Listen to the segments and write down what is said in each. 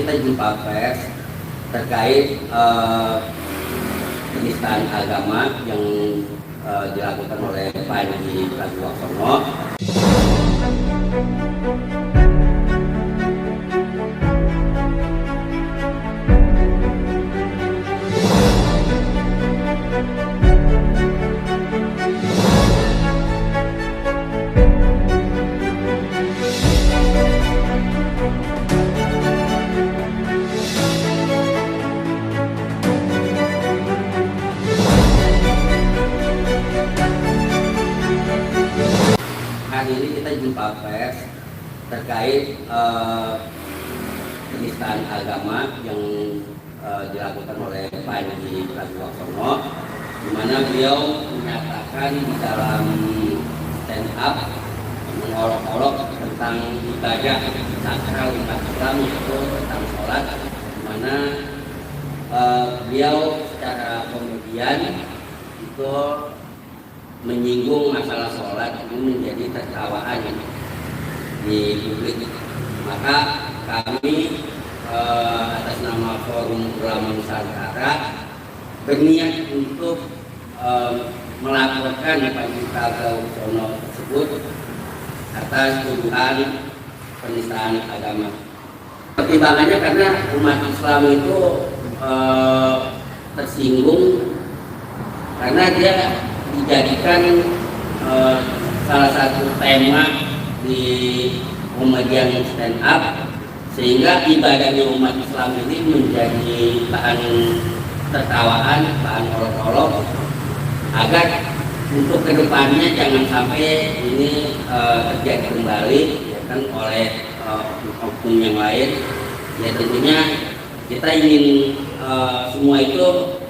kita jumpa pers terkait penistaan agama yang dilakukan oleh Panji Pragiwaksono. Hari ini kita jumpa pers terkait penistaan agama yang dilakukan oleh Panji Pragiwaksono, di mana beliau menyatakan di dalam stand up mengolok-olok tentang ibadah sakral umat Islam, yaitu tentang sholat, di mana beliau secara komedian itu menyinggung masalah sholat ini menjadi tertawaan di publik. Maka kami atas nama Forum Ulama Nusantara berniat untuk melaporkan Panji Pragiwaksono tersebut atas tuduhan penistaan agama. Pertimbangannya karena umat Islam itu tersinggung karena dia dijadikan salah satu tema di komedian stand up, sehingga ibadahnya umat Islam ini menjadi bahan tertawaan, bahan olok-olok, agar untuk kedepannya jangan sampai ini terjadi kembali ya kan, oleh oknum yang lain. Ya tentunya kita ingin semua itu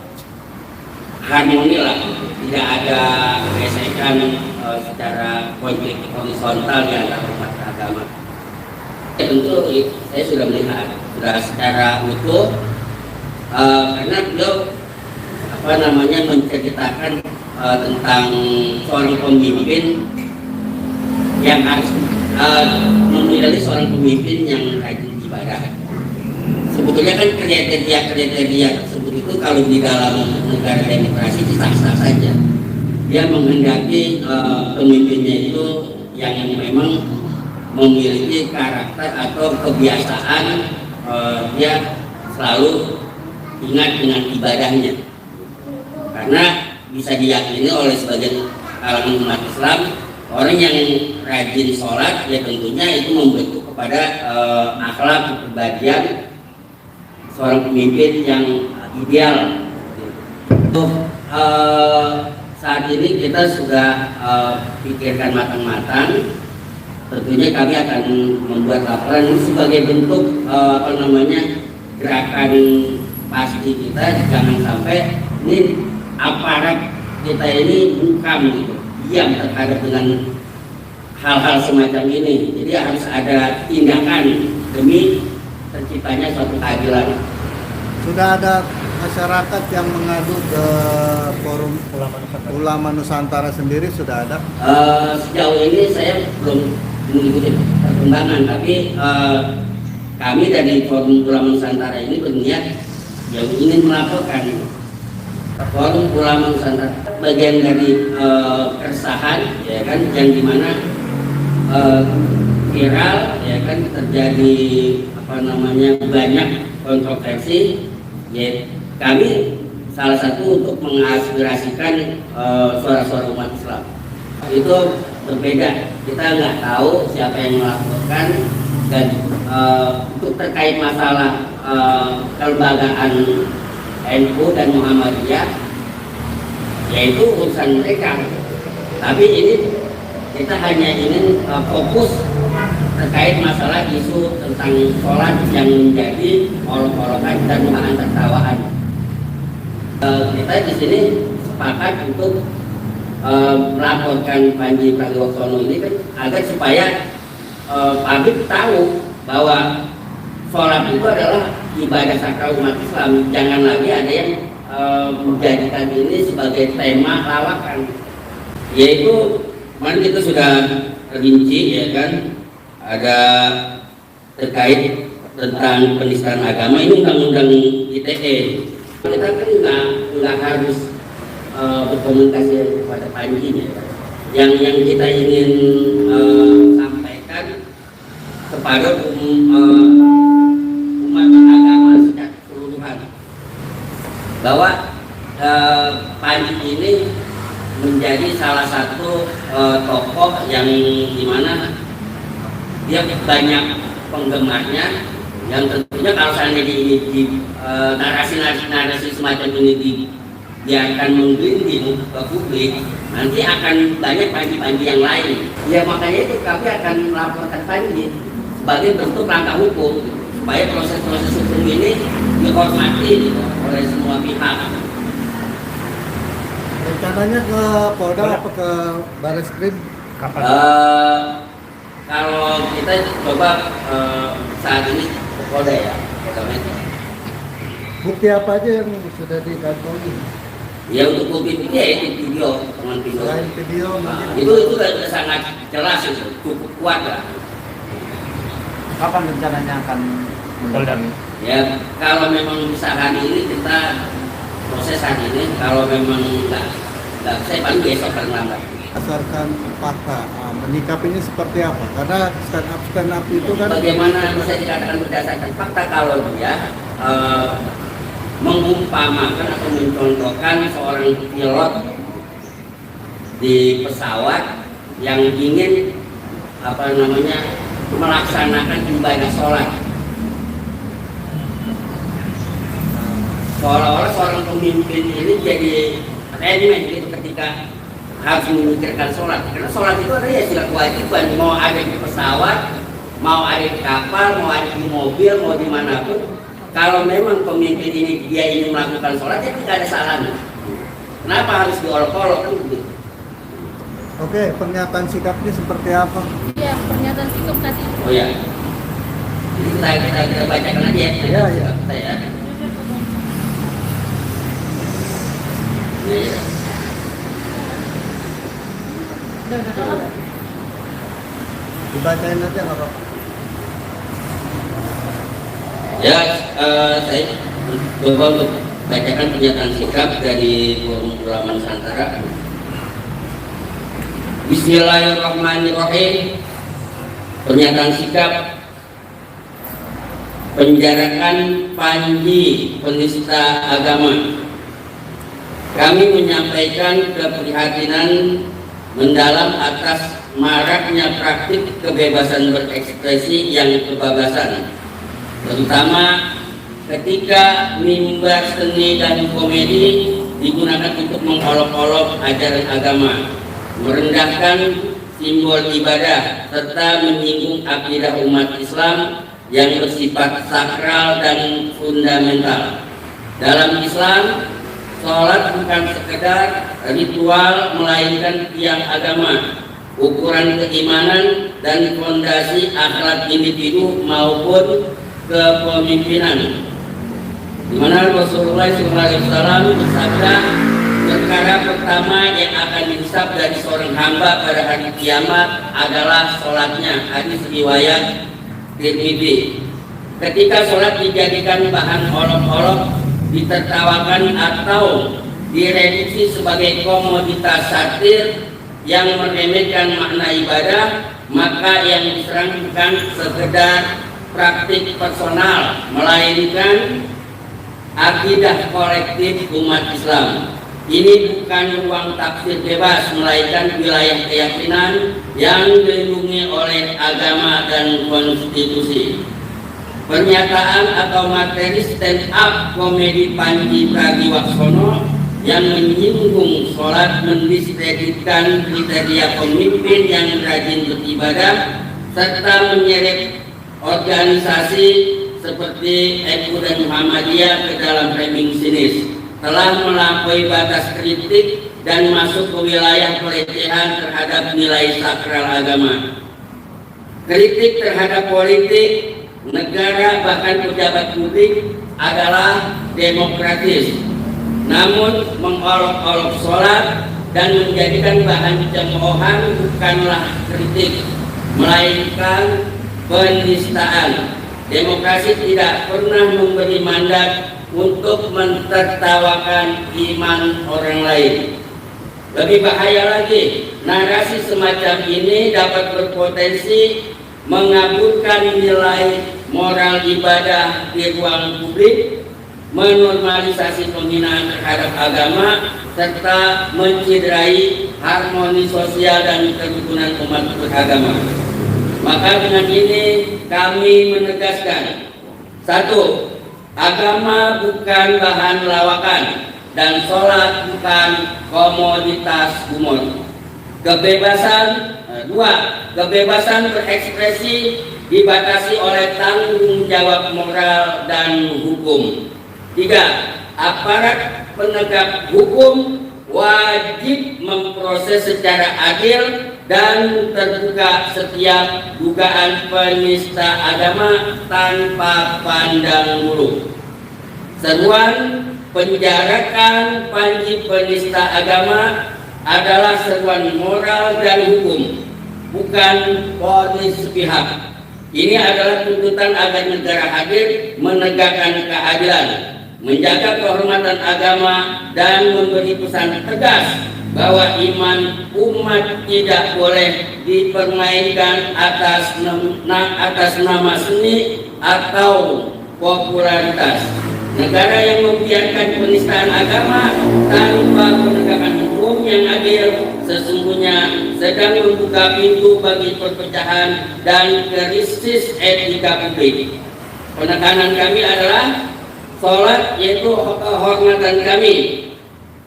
harmoni lah, tidak ada gesekan secara konflik horizontal di antara umat agama. Ya, tentu saya sudah melihat sudah secara utuh karena beliau menceritakan tentang seorang pemimpin yang harus memilih seorang pemimpin yang rajin ibadah. Sebetulnya kan kriteria tersebut itu kalau di dalam negara demokrasi sah-sah saja. Dia menghendaki pemimpinnya itu yang memang memiliki karakter atau kebiasaan dia selalu ingat dengan ibadahnya. Karena bisa diyakini oleh sebagian kalangan umat Islam, orang yang rajin sholat ya tentunya itu membentuk kepada akhlak kepribadian seorang pemimpin yang ideal. Untuk saat ini kita sudah pikirkan matang-matang. Tentunya kami akan membuat laporan ini sebagai bentuk gerakan pasti kita, jangan sampai ini aparat kita ini bungkam gitu, diam terhadap dengan hal-hal semacam ini. Jadi harus ada tindakan demi terciptanya suatu keadilan. Sudah ada masyarakat yang mengadu ke Forum Ulama Nusantara sendiri, sudah ada? Sejauh ini saya belum mengikuti perkembangan, tapi kami dari Forum Ulama Nusantara ini berniat yang ingin melaporkan. Forum Ulama Nusantara bagian dari keresahan ya kan, yang dimana viral ya kan, terjadi banyak kontroversi. Ya, kami salah satu untuk mengaspirasikan suara-suara umat Islam. Itu berbeda, kita nggak tahu siapa yang melaporkan, dan untuk terkait masalah kelembagaan NU dan Muhammadiyah, yaitu urusan mereka. Tapi ini kita hanya ingin fokus terkait masalah isu tentang sholat yang menjadi olok-olokan dan bahan tertawaan. Kita di sini sepakat untuk melaporkan Panji Pragiwaksono ini kan, agar supaya publik tahu bahwa sholat itu adalah ibadah sakral umat Islam. Jangan lagi ada yang menjadikan ini sebagai tema lawakan, yaitu kemarin kita sudah rinci ya kan, ada terkait tentang penistaan agama ini undang-undang ITE. Kita kan nggak harus berkomunikasi kepada Panji ya. Yang kita ingin sampaikan kepada umat agama secara keseluruhan bahwa Panji ini menjadi salah satu tokoh yang dimana dia banyak penggemarnya, yang tentunya kalau seandainya di narasi semacam ini dia akan menggelinding ke publik, nanti akan banyak Panji-Panji yang lain. Ya makanya itu kami akan melaporkan Panji sebagai bentuk langkah hukum supaya proses-proses hukum ini dihormati oleh semua pihak. Rencananya ke Polda apa ke Barreskrim? Kapan? Kalau kita coba saat ini ke Polda ya, Polda Metro. Bukti apa aja yang sudah dikantongi? Ya untuk bukti ya itu video, teman video. Selain video, Itu sudah sangat jelas itu, cukup kuat lah. Kapan rencananya akan meledak? Ya kalau memang bisa hari ini kita proses hari ini, kalau memang nggak saya paling besok paling lambat. berdasarkan fakta, menyikapinya seperti apa? Karena stand up itu kan Bagaimana bisa dikatakan berdasarkan fakta kalau dia mengumpamakan atau mencontohkan seorang pilot di pesawat yang ingin melaksanakan ibadah sholat, seolah-olah seorang pemimpin ini jadi elemen gitu ketika harus memikirkan sholat, karena sholat itu adalah ya sila kewajiban, mau ada di pesawat, mau ada di kapal, mau ada di mobil, mau dimanapun. Kalau memang pemimpin ini dia ingin melakukan sholat, ya tidak ada salahnya. Kenapa harus diolok-olok kan begitu? Oke, pernyataan sikapnya seperti apa? Iya, pernyataan sikap tadi. Oh ya, jadi kita bacakan aja ya. Iya, iya. Kita ya. Iya. Dibacain aja nggak apa-apa. Ya, saya coba untuk bacakan pernyataan sikap dari Forum Ulama Nusantara. Bismillahirrahmanirrahim. Pernyataan sikap penjarakan Panji penista agama. Kami menyampaikan keprihatinan mendalam atas maraknya praktik kebebasan berekspresi yang kebablasan, terutama ketika mimbar seni dan komedi digunakan untuk mengolok-olok ajaran agama, merendahkan simbol ibadah, serta menyinggung akidah umat Islam yang bersifat sakral dan fundamental. Dalam Islam, sholat bukan sekedar ritual, melainkan tiang agama, ukuran keimanan dan fondasi akhlak individu maupun kepemimpinan. Di mana Rasulullah SAW bersabda, perkara pertama yang akan dihisab dari seorang hamba pada hari kiamat adalah sholatnya. Hadis riwayat Tirmidzi. Ketika sholat dijadikan bahan olok-olok, ditertawakan atau direduksi sebagai komoditas satir yang meremehkan makna ibadah, maka yang diserang bukan sekedar praktik personal, melainkan akidah kolektif umat Islam. Ini bukan ruang tafsir bebas, melainkan wilayah keyakinan yang dilindungi oleh agama dan konstitusi. Pernyataan atau materi stand up komedi Panji Pragiwaksono yang menyinggung sholat, mendiskreditkan kriteria pemimpin yang rajin beribadah, serta menyeret organisasi seperti NU dan Muhammadiyah ke dalam framing sinis, telah melampaui batas kritik dan masuk ke wilayah pelecehan terhadap nilai sakral agama. Kritik terhadap politik, negara, bahkan pejabat publik adalah demokratis. Namun mengolok-olok sholat dan menjadikan bahan cemoohan bukanlah kritik, melainkan penistaan. Demokrasi tidak pernah memberi mandat untuk mentertawakan iman orang lain. Lebih bahaya lagi, narasi semacam ini dapat berpotensi mengaburkan nilai moral ibadah di ruang publik, menormalisasi penghinaan terhadap agama, serta menciderai harmoni sosial dan kerukunan umat beragama. Maka dengan ini kami menegaskan, satu, agama bukan bahan lawakan dan sholat bukan komoditas umum. Kebebasan berekspresi dibatasi oleh tanggung jawab moral dan hukum. 3. Aparat penegak hukum wajib memproses secara adil dan terbuka setiap dugaan penista agama tanpa pandang bulu. Seruan penjarakan Panji penista agama adalah seruan moral dan hukum, bukan vonis sepihak. Ini adalah tuntutan agar negara hadir menegakkan keadilan, menjaga kehormatan agama, dan memberi pesan tegas bahwa iman umat tidak boleh dipermainkan atas nama seni atau popularitas. Negara yang membiarkan penistaan agama tanpa penegakan hukum yang adil sesungguhnya sedang membuka pintu bagi perpecahan dan krisis etika publik. Penekanan kami adalah sholat yaitu kehormatan kami,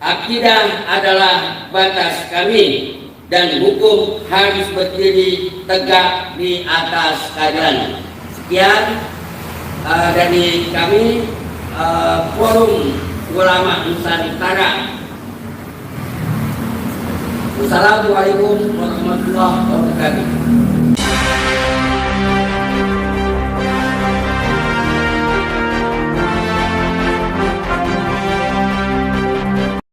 akidah adalah batas kami, dan hukum harus berdiri tegak di atas keadilan. Sekian dari kami, Forum Ulama Nusantara. Wassalamualaikum warahmatullahi wabarakatuh.